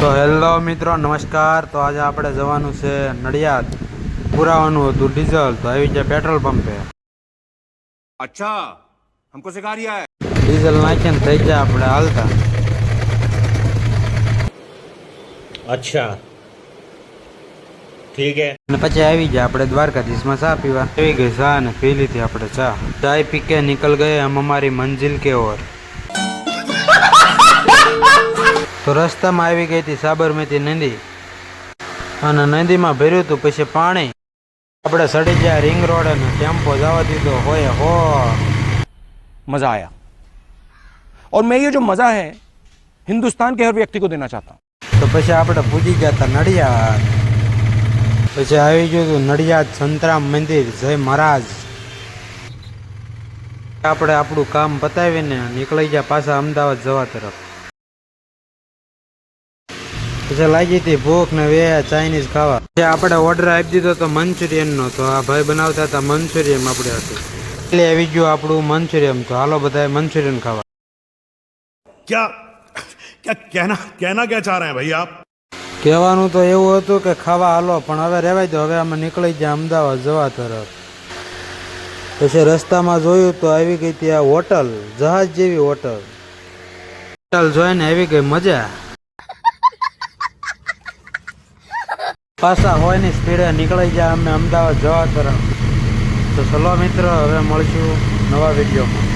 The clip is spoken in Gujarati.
તો હેલો મિત્રો, નમસ્કાર। તો આજે આપણે જવાનું છે નડિયાદ, પુરાવાનું હતું ડીઝલ, તો આવી જાય પેટ્રોલ પંપે। अच्छा हमको सिखा रिया है। ડીઝલ નાખીને થઈ જાય આપણે હાલતા। अच्छा ठीक है। અને પછી આવી જાય આપણે દ્વારકાધીશમાં ચા પીવા। આવી ગઈ ચા ને પી લીધી આપણે ચા। ચાય પી કે નિકલ ગયે હમ હમારી મંજિલ કે ઓર। તો રસ્તામાં આવી ગઈ હતી સાબરમતી નદી, અને નદીમાં ભર્યું હતું પછી પાણી। આપણે સડી ગયા રિંગ રોડ અને ટેમ્પો જવા દીધો હોય હો। मजा आया और मैं ये जो मजा है हिंदुस्तान के हर व्यक्ति को देना चाहता हूँ। તો પછી આપણે પૂજી ગયા હતા નડિયાદ। પછી આવી ગયું હતું નડિયાદ સંતરામ મંદિર, જય મહારાજ। આપણે આપણું કામ પતાવીને નીકળી ગયા પાછા અમદાવાદ જવા તરફ। પછી લાગી હતી ભૂખ ને વે ચાઇનીઝ ખાવા। પછી આપણે ઓર્ડર આપી દીધો તો મંચુરિયનનો, તો આ ભાઈ બનાવતા હતા મંચુરિયન આપણે હતું એટલે આવી ગયું આપણું મંચુરિયન। તો હાલો બધા મંચુરિયન ખાવા। क्या क्या कहना क्या चाह रहे हैं भाई आप? કહેવાનું તો એવું હતું કે ખાવા હાલો, પણ હવે રહેવાય દો, હવે અમે નીકળી ગયા અમદાવાદ જવા તરફ। પછી રસ્તામાં જોયું તો આવી ગઈ ત્યાં હોટલ, જહાજ જેવી હોટલ। હોટલ જોઈને આવી ગઈ મજા। પાછા હોય ની સ્પીડે નીકળી ગયા અમે અમદાવાદ જવા તરફ। તો ચલો મિત્રો, હવે મળશું નવા વિડીયોમાં।